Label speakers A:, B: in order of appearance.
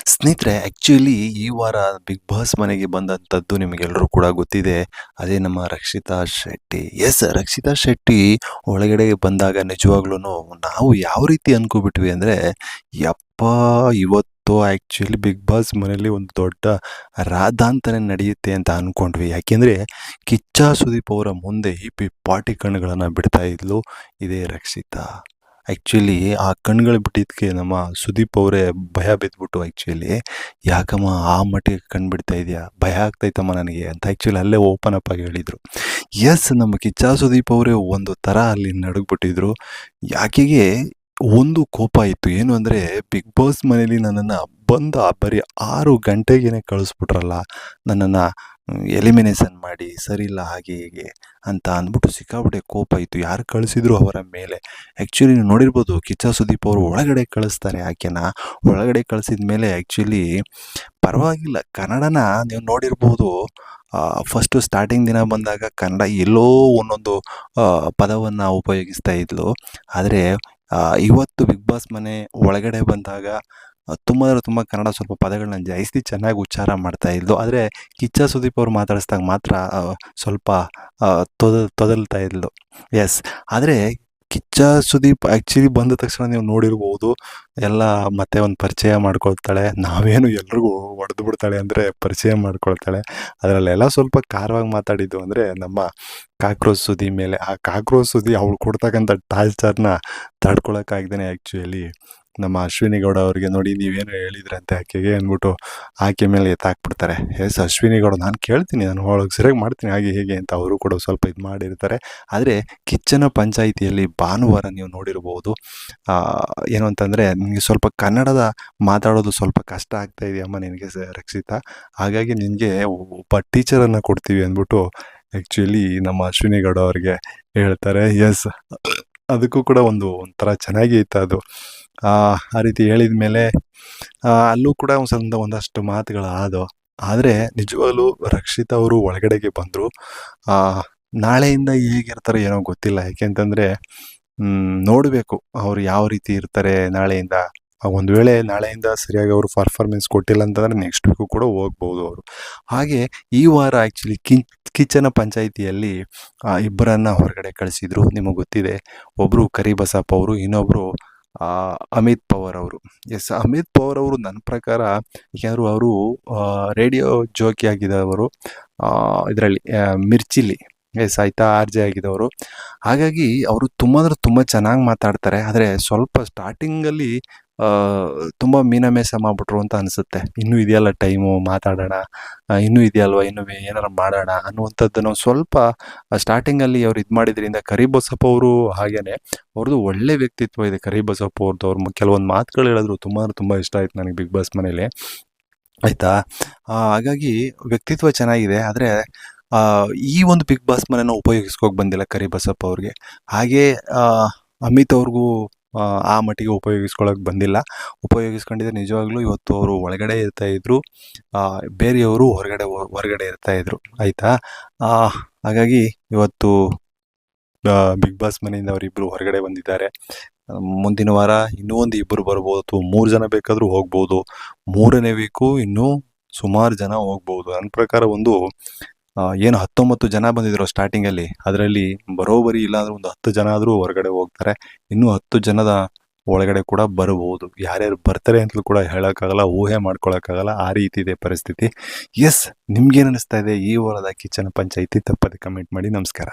A: ಸ್ನೇಹಿತರೆ ಆ್ಯಕ್ಚುಲಿ ಈ ವಾರ ಬಿಗ್ ಬಾಸ್ ಮನೆಗೆ ಬಂದಂಥದ್ದು ನಿಮಗೆಲ್ಲರೂ ಕೂಡ ಗೊತ್ತಿದೆ. ಅದೇ ನಮ್ಮ ರಕ್ಷಿತಾ ಶೆಟ್ಟಿ. ಎಸ್ ರಕ್ಷಿತಾ ಶೆಟ್ಟಿ ಒಳಗಡೆ ಬಂದಾಗ ನಿಜವಾಗ್ಲೂನು ನಾವು ಯಾವ ರೀತಿ ಅನ್ಕೋಬಿಟ್ವಿ ಅಂದರೆ, ಯಪ್ಪಾ! ಇವತ್ತು ಆ್ಯಕ್ಚುಲಿ ಬಿಗ್ ಬಾಸ್ ಮನೇಲಿ ಒಂದು ದೊಡ್ಡ ರಾದ್ಧಾಂತನೇ ನಡೆಯುತ್ತೆ ಅಂತ ಅಂದ್ಕೊಂಡ್ವಿ. ಯಾಕೆಂದರೆ ಕಿಚ್ಚ ಸುದೀಪ್ ಅವರ ಮುಂದೆ ಈ ಪಾಟಿ ಕಣ್ಣುಗಳನ್ನು ಬಿಡ್ತಾ ಇದ್ಲು ಇದೇ ರಕ್ಷಿತಾ. ಆ್ಯಕ್ಚುಲಿ ಆ ಕಣ್ಗಳು ಬಿಟ್ಟಿದ್ದಕ್ಕೆ ನಮ್ಮ ಸುದೀಪ್ ಅವರೇ ಭಯ ಬಿದ್ದುಬಿಟ್ಟು ಆ್ಯಕ್ಚುಲಿ, "ಯಾಕಮ್ಮ ಆ ಮಟ್ಟಿಗೆ ಕಣ್ಣು ಬಿಡ್ತಾ ಇದೆಯಾ? ಭಯ ಆಗ್ತೈತಮ್ಮ ನನಗೆ" ಅಂತ ಆ್ಯಕ್ಚುಲಿ ಅಲ್ಲೇ ಓಪನ್ ಅಪ್ ಆಗಿ ಹೇಳಿದರು. ಎಸ್ ನಮ್ಮ ಕಿಚ್ಚ ಸುದೀಪ್ ಅವರೇ ಒಂದು ಥರ ಅಲ್ಲಿ ನಡುಗ್ಬಿಟ್ಟಿದ್ರು. ಆಕೆಗೆ ಒಂದು ಕೋಪ ಇತ್ತು. ಏನು ಅಂದರೆ, ಬಿಗ್ ಬಾಸ್ ಮನೇಲಿ ನನ್ನನ್ನು ಬಂದ ಬರೀ 6 ಗಂಟೆಗೇ ಕಳಿಸ್ಬಿಟ್ರಲ್ಲ, ನನ್ನನ್ನು ಎಲಿಮಿನೇಷನ್ ಮಾಡಿ, ಸರಿಯಿಲ್ಲ ಹಾಗೆ ಹೀಗೆ ಅಂತ ಅಂದ್ಬಿಟ್ಟು ಸಿಕ್ಕಾಪಟ್ಟೆ ಕೋಪ ಇತ್ತು. ಯಾರು ಕಳಿಸಿದ್ರು ಅವರ ಮೇಲೆ. ಆ್ಯಕ್ಚುಲಿ ನೀವು ನೋಡಿರ್ಬೋದು, ಕಿಚ್ಚ ಸುದೀಪ್ ಅವರು ಒಳಗಡೆ ಕಳಿಸ್ತಾರೆ ಆಕೆನ. ಒಳಗಡೆ ಕಳಿಸಿದ ಮೇಲೆ ಆ್ಯಕ್ಚುಲಿ ಪರವಾಗಿಲ್ಲ, ಕನ್ನಡನ ನೀವು ನೋಡಿರ್ಬೋದು. ಫಸ್ಟು ಸ್ಟಾರ್ಟಿಂಗ್ ದಿನ ಬಂದಾಗ ಕನ್ನಡ ಎಲ್ಲೋ ಒಂದೊಂದು ಪದವನ್ನು ಉಪಯೋಗಿಸ್ತಾ ಇದ್ಲು. ಆದರೆ ಇವತ್ತು ಬಿಗ್ ಬಾಸ್ ಮನೆ ಒಳಗಡೆ ಬಂದಾಗ ತುಂಬ ಕನ್ನಡ ಸ್ವಲ್ಪ ಪದಗಳನ್ನ ಜಾಸ್ತಿ ಚೆನ್ನಾಗಿ ಉಚ್ಚಾರ ಮಾಡ್ತಾ ಇದ್ಲು. ಆದರೆ ಕಿಚ್ಚ ಸುದೀಪ್ ಅವ್ರು ಮಾತಾಡಿಸ್ದಾಗ ಮಾತ್ರ ಸ್ವಲ್ಪ ತೊದಲ್ತಾ ಇದ್ಲು. ಎಸ್, ಆದರೆ ಕಿಚ್ಚ ಸುದೀಪ್ ಆ್ಯಕ್ಚುಲಿ ಬಂದ ತಕ್ಷಣ ನೀವು ನೋಡಿರ್ಬೋದು, ಎಲ್ಲ ಮತ್ತೆ ಒಂದು ಪರಿಚಯ ಮಾಡ್ಕೊಳ್ತಾಳೆ. ನಾವೇನು ಎಲ್ರಿಗೂ ಹೊಡೆದು ಬಿಡ್ತಾಳೆ ಅಂದರೆ ಪರಿಚಯ ಮಾಡ್ಕೊಳ್ತಾಳೆ. ಅದರಲ್ಲೆಲ್ಲ ಸ್ವಲ್ಪ ಖಾರವಾಗಿ ಮಾತಾಡಿದ್ದು ಅಂದರೆ ನಮ್ಮ ಕಾಕ್ರೋಚ್ ಸುದಿ ಮೇಲೆ. ಆ ಕಾಕ್ರೋಚ್ ಸುದಿ ಅವಳು ಕೊಡ್ತಕ್ಕಂಥ ಟಾರ್ಚರ್ನ ತಡ್ಕೊಳಕ್ಕಾಗ್ದೇ ಆ್ಯಕ್ಚುಲಿ ನಮ್ಮ ಅಶ್ವಿನಿ ಗೌಡ ಅವರಿಗೆ, "ನೋಡಿ ನೀವೇನು ಹೇಳಿದ್ರಂತೆ ಆಕೆಗೆ" ಅಂದ್ಬಿಟ್ಟು ಆಕೆ ಮೇಲೆ ಎತ್ತಾಕ್ಬಿಡ್ತಾರೆ. ಎಸ್ ಅಶ್ವಿನಿ ಗೌಡ, "ನಾನು ಕೇಳ್ತೀನಿ, ನಾನು ಒಳಗೆ ಸರಿಯಾಗಿ ಮಾಡ್ತೀನಿ ಹಾಗೆ ಹೇಗೆ" ಅಂತ ಅವರು ಕೂಡ ಸ್ವಲ್ಪ ಇದು ಮಾಡಿರ್ತಾರೆ. ಆದರೆ ಕಿಚ್ಚನ ಪಂಚಾಯಿತಿಯಲ್ಲಿ ಭಾನುವಾರ ನೀವು ನೋಡಿರ್ಬೋದು, ಏನು ಅಂತಂದರೆ, ನಿನಗೆ ಸ್ವಲ್ಪ ಕನ್ನಡದ ಮಾತಾಡೋದು ಸ್ವಲ್ಪ ಕಷ್ಟ ಆಗ್ತಾ ಇದೆಯಮ್ಮ ನಿನಗೆ ರಕ್ಷಿತಾ, ಹಾಗಾಗಿ ನಿನಗೆ ಒಬ್ಬ ಟೀಚರನ್ನು ಕೊಡ್ತೀವಿ ಅಂದ್ಬಿಟ್ಟು ಆ್ಯಕ್ಚುಲಿ ನಮ್ಮ ಅಶ್ವಿನಿ ಗೌಡ ಅವ್ರಿಗೆ ಹೇಳ್ತಾರೆ. ಎಸ್, ಅದಕ್ಕೂ ಕೂಡ ಒಂಥರ ಚೆನ್ನಾಗಿ ಇತ್ತು ಅದು. ಆ ರೀತಿ ಹೇಳಿದ ಮೇಲೆ ಅಲ್ಲೂ ಕೂಡ ಒಂದಷ್ಟು ಮಾತುಗಳು ಆದವು. ಆದರೆ ನಿಜವಾಗ್ಲೂ ರಕ್ಷಿತಾ ಅವರು ಒಳಗಡೆಗೆ ಬಂದರು. ನಾಳೆಯಿಂದ ಹೇಗಿರ್ತಾರೆ ಏನೋ ಗೊತ್ತಿಲ್ಲ. ಯಾಕೆಂತಂದರೆ ನೋಡಬೇಕು ಅವ್ರು ಯಾವ ರೀತಿ ಇರ್ತಾರೆ ನಾಳೆಯಿಂದ. ಒಂದು ವೇಳೆ ನಾಳೆಯಿಂದ ಸರಿಯಾಗಿ ಅವರು ಪರ್ಫಾರ್ಮೆನ್ಸ್ ಕೊಟ್ಟಿಲ್ಲ ಅಂತಂದರೆ ನೆಕ್ಸ್ಟ್ ವೀಕು ಕೂಡ ಹೋಗ್ಬೋದು ಅವರು. ಹಾಗೆ ಈ ವಾರ ಆ್ಯಕ್ಚುಲಿ ಕಿಚ್ಚನ ಪಂಚಾಯಿತಿಯಲ್ಲಿ ಇಬ್ಬರನ್ನು ಹೊರಗಡೆ ಕಳಿಸಿದ್ರು. ನಿಮಗೆ ಗೊತ್ತಿದೆ, ಒಬ್ಬರು ಕರಿಬಸಪ್ಪ ಅವರು, ಇನ್ನೊಬ್ಬರು ಅಮಿತ್ ಪವರ್ ಅವರು. ಎಸ್, ಅಮಿತ್ ಪವರ್ ಅವರು ನನ್ನ ಪ್ರಕಾರ, ಯಾರು ಅವರು ರೇಡಿಯೋ ಜೋಕಿ ಆಗಿದ್ದವರು ಇದರಲ್ಲಿ ಮಿರ್ಚಿಲಿ. ಎಸ್ ಆಯಿತಾ, RJ ಆಗಿದ್ದವರು. ಹಾಗಾಗಿ ಅವರು ತುಂಬ ಚೆನ್ನಾಗಿ ಮಾತಾಡ್ತಾರೆ. ಆದರೆ ಸ್ವಲ್ಪ ಸ್ಟಾರ್ಟಿಂಗಲ್ಲಿ ತುಂಬ ಮೀನಮೇಷ ಮಾಡಿಬಿಟ್ರು ಅಂತ ಅನಿಸುತ್ತೆ. ಇನ್ನೂ ಇದೆಯಲ್ಲ ಟೈಮು, ಮಾತಾಡೋಣ, ಇನ್ನೂ ಇದೆಯಲ್ವ, ಇನ್ನೂ ಏನಾರು ಮಾಡೋಣ ಅನ್ನುವಂಥದ್ದನ್ನು ಸ್ವಲ್ಪ ಸ್ಟಾರ್ಟಿಂಗಲ್ಲಿ ಅವ್ರು ಇದು ಮಾಡಿದ್ರಿಂದ. ಕರಿಬಸಪ್ಪ ಅವರು ಹಾಗೇನೆ, ಅವ್ರದ್ದು ಒಳ್ಳೆ ವ್ಯಕ್ತಿತ್ವ ಇದೆ ಕರಿಬಸಪ್ಪ ಅವ್ರದ್ದು. ಅವ್ರು ಕೆಲವೊಂದು ಮಾತುಗಳು ಹೇಳಿದ್ರು, ತುಂಬ ಇಷ್ಟ ಆಯ್ತು ನನಗೆ ಬಿಗ್ ಬಾಸ್ ಮನೇಲಿ, ಆಯಿತಾ. ಹಾಗಾಗಿ ವ್ಯಕ್ತಿತ್ವ ಚೆನ್ನಾಗಿದೆ. ಆದರೆ ಈ ಒಂದು ಬಿಗ್ ಬಾಸ್ ಮನೆನ ಉಪಯೋಗಿಸ್ಕೋಕೆ ಬಂದಿಲ್ಲ ಕರಿಬಸಪ್ಪ ಅವ್ರಿಗೆ. ಹಾಗೆ ಅಮಿತ್ ಅವ್ರಿಗೂ ಆ ಮಟ್ಟಿಗೆ ಉಪಯೋಗಿಸ್ಕೊಳ್ಳೋಕೆ ಬಂದಿಲ್ಲ. ಉಪಯೋಗಿಸ್ಕೊಂಡಿದ್ರೆ ನಿಜವಾಗ್ಲೂ ಇವತ್ತು ಅವರು ಒಳಗಡೆ ಇರ್ತಾಯಿದ್ರು, ಬೇರೆಯವರು ಹೊರಗಡೆ ಇರ್ತಾಯಿದ್ರು, ಆಯಿತಾ. ಹಾಗಾಗಿ ಇವತ್ತು ಬಿಗ್ ಬಾಸ್ ಮನೆಯಿಂದ ಅವರಿಬ್ಬರು ಹೊರಗಡೆ ಬಂದಿದ್ದಾರೆ. ಮುಂದಿನ ವಾರ ಇನ್ನೂ ಒಂದು ಇಬ್ಬರು ಬರ್ಬೋದು, ಅಥವಾ 3 ಜನ ಬೇಕಾದರೂ ಹೋಗ್ಬೋದು. 3ನೇ ವೀಕು ಇನ್ನೂ ಸುಮಾರು ಜನ ಹೋಗ್ಬೋದು. ನನ್ನ ಪ್ರಕಾರ ಏನು 19 ಜನ ಬಂದಿದ್ರು ಸ್ಟಾರ್ಟಿಂಗಲ್ಲಿ, ಅದರಲ್ಲಿ ಬರೋಬ್ಬರಿ ಇಲ್ಲಾಂದ್ರೆ ಒಂದು 10 ಜನ ಆದರೂ ಹೊರಗಡೆ ಹೋಗ್ತಾರೆ. ಇನ್ನೂ 10 ಜನದ ಒಳಗಡೆ ಕೂಡ ಬರ್ಬೋದು. ಯಾರ್ಯಾರು ಬರ್ತಾರೆ ಅಂತಲೂ ಕೂಡ ಹೇಳೋಕ್ಕಾಗಲ್ಲ, ಊಹೆ ಮಾಡ್ಕೊಳಕ್ಕಾಗಲ್ಲ, ಆ ರೀತಿ ಇದೆ ಪರಿಸ್ಥಿತಿ. ಎಸ್, ನಿಮ್ಗೇನು ಅನ್ನಿಸ್ತಾ ಇದೆ ಈ ವಾರದ ಕಿಚ್ಚನ ಪಂಚಾಯಿತಿ? ತಪ್ಪದೆ ಕಮೆಂಟ್ ಮಾಡಿ. ನಮಸ್ಕಾರ.